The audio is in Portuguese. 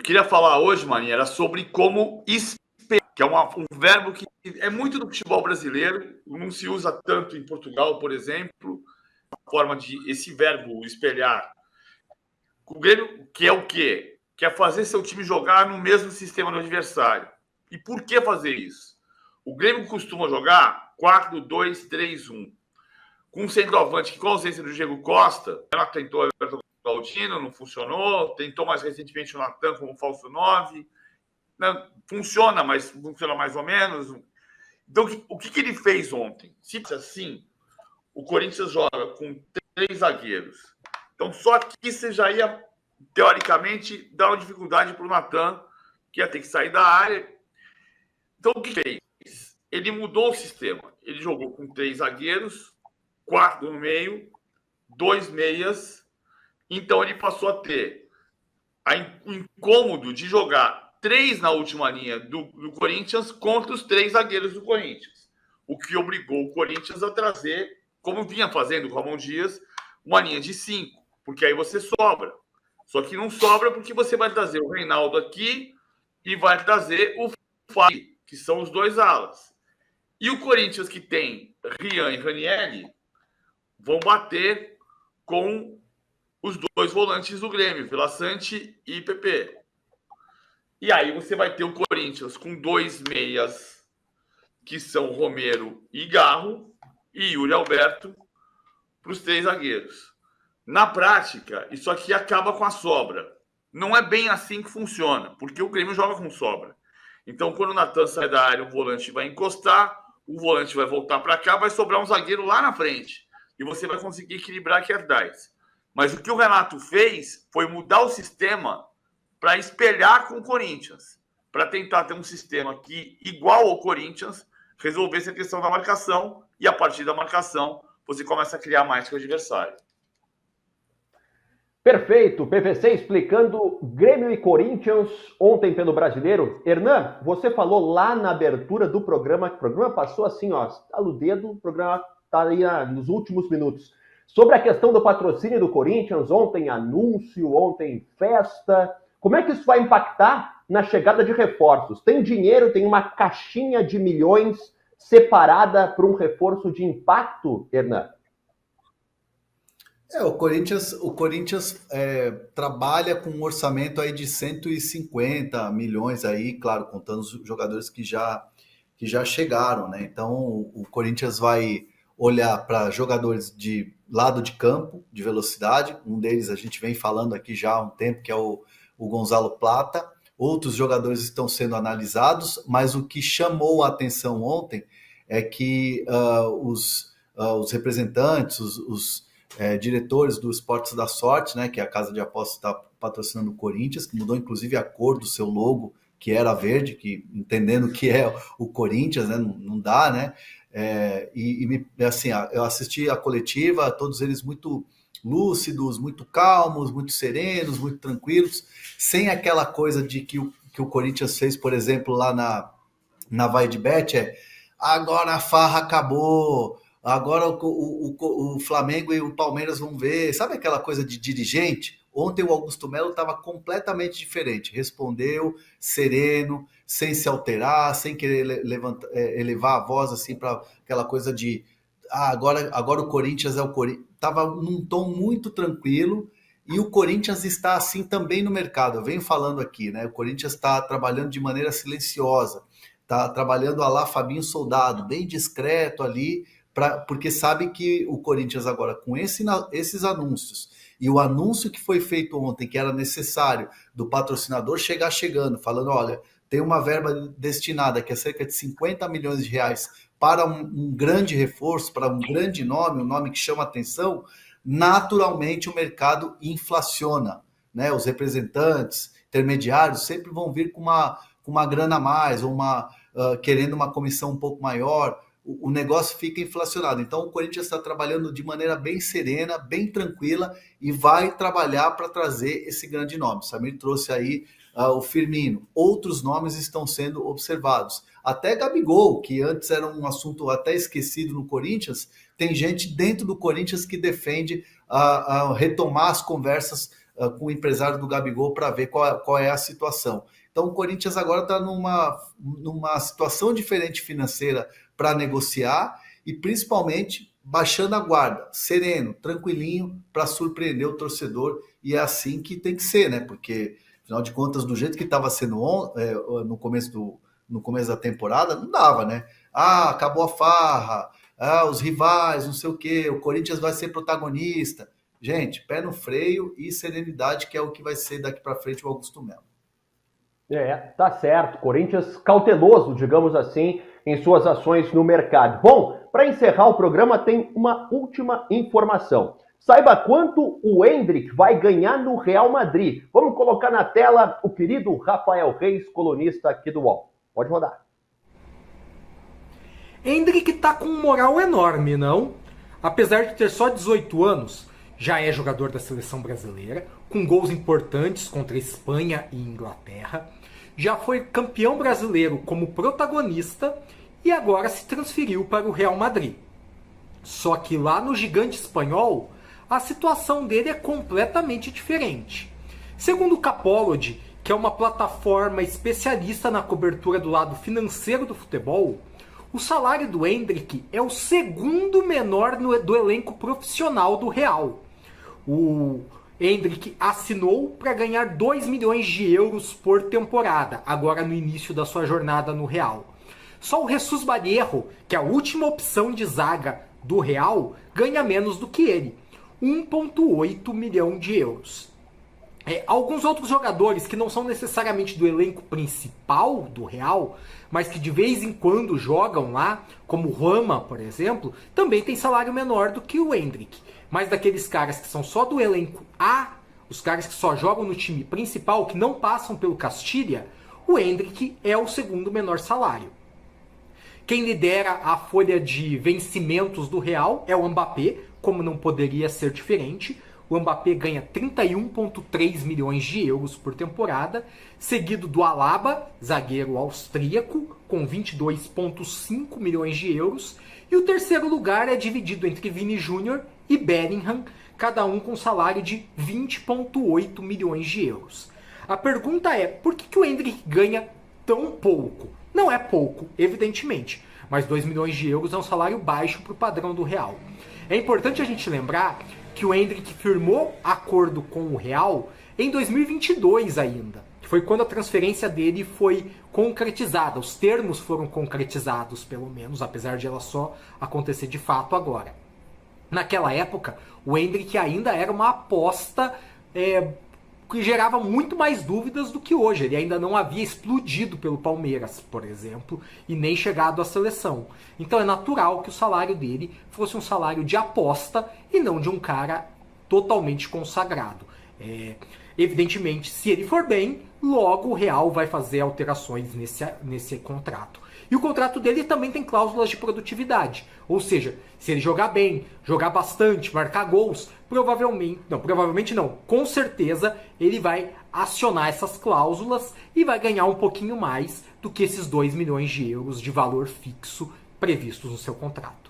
queria falar hoje, Mani, era sobre como esperar, que é um verbo que é muito do futebol brasileiro, não se usa tanto em Portugal, por exemplo, a forma de esse verbo espelhar. O Grêmio, que é o quê? Que é fazer seu time jogar no mesmo sistema do adversário. E por que fazer isso? O Grêmio costuma jogar 4-2-3-1. Com um centroavante que, com a ausência do Diego Costa, ela tentou o Everton Galdino, não funcionou, tentou mais recentemente o Natan como falso 9. Não, funciona, mas funciona mais ou menos. Então, o que ele fez ontem? Se assim, o Corinthians joga com 3 zagueiros. Então, só aqui você já ia, teoricamente, dar uma dificuldade para o Natan, que ia ter que sair da área. Então, o que fez? Ele mudou o sistema. Ele jogou com 3 zagueiros, 4 no meio, 2 meias. Então, ele passou a ter o incômodo de jogar 3 na última linha do Corinthians contra os 3 zagueiros do Corinthians. O que obrigou o Corinthians a trazer, como vinha fazendo o Ramon Dias, uma linha de 5, porque aí você sobra. Só que não sobra porque você vai trazer o Reinaldo aqui e vai trazer o Fábio, que são os 2 alas. E o Corinthians, que tem Rian e Ranieri, vão bater com os 2 volantes do Grêmio, Vila Sante e PP. E aí você vai ter o Corinthians com 2 meias, que são Romero e Garro, e Yuri Alberto para os 3 zagueiros. Na prática, isso aqui acaba com a sobra. Não é bem assim que funciona, porque o Grêmio joga com sobra. Então, quando o Natan sai da área, o volante vai encostar, o volante vai voltar para cá, vai sobrar um zagueiro lá na frente. E você vai conseguir equilibrar aqui atrás. Mas o que o Renato fez foi mudar o sistema para espelhar com o Corinthians, para tentar ter um sistema que, igual ao Corinthians, resolvesse a questão da marcação, e a partir da marcação você começa a criar mais que o adversário. Perfeito, PVC explicando Grêmio e Corinthians ontem pelo Brasileiro. Hernan, você falou lá na abertura do programa, que o programa passou assim, ó, estala o dedo, o programa está aí nos últimos minutos. Sobre a questão do patrocínio do Corinthians, ontem anúncio, ontem festa. Como é que isso vai impactar na chegada de reforços? Tem dinheiro, tem uma caixinha de milhões separada para um reforço de impacto, Hernan? O Corinthians trabalha com um orçamento aí de 150 milhões aí, claro, contando os jogadores que já chegaram, né? Então o Corinthians vai olhar para jogadores de lado de campo, de velocidade. Um deles a gente vem falando aqui já há um tempo, que é o Gonzalo Plata. Outros jogadores estão sendo analisados, mas o que chamou a atenção ontem é que os representantes, os diretores do Esportes da Sorte, né, que é a casa de apostas que está patrocinando o Corinthians, que mudou inclusive a cor do seu logo, que era verde, que entendendo que é o Corinthians, né, não dá, né? Assim, eu assisti a coletiva, todos eles muito lúcidos, muito calmos, muito serenos, muito tranquilos, sem aquela coisa de que o Corinthians fez, por exemplo, lá na Vai de Bet, agora a farra acabou, agora o Flamengo e o Palmeiras vão ver, sabe aquela coisa de dirigente? Ontem o Augusto Melo estava completamente diferente, respondeu sereno, sem se alterar, sem querer elevar a voz assim para aquela coisa de agora o Corinthians é o Corinthians. Estava num tom muito tranquilo, e o Corinthians está assim também no mercado. Eu venho falando aqui, né? O Corinthians está trabalhando de maneira silenciosa, está trabalhando a lá Fabinho Soldado, bem discreto ali, porque sabe que o Corinthians agora, com esses anúncios, e o anúncio que foi feito ontem, que era necessário do patrocinador chegando, falando, olha, tem uma verba destinada, que é cerca de 50 milhões de reais, para um grande reforço, para um grande nome, um nome que chama atenção, naturalmente o mercado inflaciona, né? Os representantes, intermediários, sempre vão vir com uma grana a mais, ou querendo uma comissão um pouco maior. O negócio fica inflacionado. Então o Corinthians está trabalhando de maneira bem serena, bem tranquila, e vai trabalhar para trazer esse grande nome. O Samir trouxe aí o Firmino. Outros nomes estão sendo observados. Até Gabigol, que antes era um assunto até esquecido no Corinthians, tem gente dentro do Corinthians que defende retomar as conversas com o empresário do Gabigol para ver qual é a situação. Então o Corinthians agora está numa situação diferente financeira para negociar e principalmente baixando a guarda, sereno, tranquilinho, para surpreender o torcedor. E é assim que tem que ser, né? Porque, afinal de contas, do jeito que estava sendo no começo da temporada, não dava, né? Ah, acabou a farra, os rivais, não sei o quê, o Corinthians vai ser protagonista. Gente, pé no freio e serenidade, que é o que vai ser daqui para frente o Augusto Melo. Tá certo. Corinthians cauteloso, digamos assim, em suas ações no mercado. Bom, para encerrar o programa, tem uma última informação. Saiba quanto o Endrick vai ganhar no Real Madrid. Vamos colocar na tela o querido Rafael Reis, colunista aqui do UOL. Pode rodar. Endrick tá com um moral enorme, não? Apesar de ter só 18 anos, já é jogador da seleção brasileira, com gols importantes contra Espanha e Inglaterra, já foi campeão brasileiro como protagonista e agora se transferiu para o Real Madrid. Só que lá no gigante espanhol, a situação dele é completamente diferente. Segundo o Capology, que é uma plataforma especialista na cobertura do lado financeiro do futebol, o salário do Endrick é o segundo menor do elenco profissional do Real. O Endrick assinou para ganhar 2 milhões de euros por temporada, agora no início da sua jornada no Real. Só o Jesus Barreiro, que é a última opção de zaga do Real, ganha menos do que ele, 1,8 milhão de euros. Alguns outros jogadores que não são necessariamente do elenco principal do Real, mas que de vez em quando jogam lá, como o Rama, por exemplo, também tem salário menor do que o Endrick. Mas daqueles caras que são só do elenco A, os caras que só jogam no time principal, que não passam pelo Castilha, o Endrick é o segundo menor salário. Quem lidera a folha de vencimentos do Real é o Mbappé, como não poderia ser diferente. O Mbappé ganha 31,3 milhões de euros por temporada, seguido do Alaba, zagueiro austríaco, com 22,5 milhões de euros. E o terceiro lugar é dividido entre Vini Júnior e Bellingham, cada um com salário de 20,8 milhões de euros. A pergunta é, por que o Endrick ganha tão pouco? Não é pouco, evidentemente, mas 2 milhões de euros é um salário baixo para o padrão do Real. É importante a gente lembrar que o Endrick firmou acordo com o Real em 2022 ainda, que foi quando a transferência dele foi concretizada. Os termos foram concretizados, pelo menos, apesar de ela só acontecer de fato agora. Naquela época, o Endrick ainda era uma aposta que gerava muito mais dúvidas do que hoje. Ele ainda não havia explodido pelo Palmeiras, por exemplo, e nem chegado à seleção. Então é natural que o salário dele fosse um salário de aposta e não de um cara totalmente consagrado. Evidentemente, se ele for bem, logo o Real vai fazer alterações nesse contrato. E o contrato dele também tem cláusulas de produtividade. Ou seja, se ele jogar bem, jogar bastante, marcar gols, com certeza ele vai acionar essas cláusulas e vai ganhar um pouquinho mais do que esses 2 milhões de euros de valor fixo previstos no seu contrato.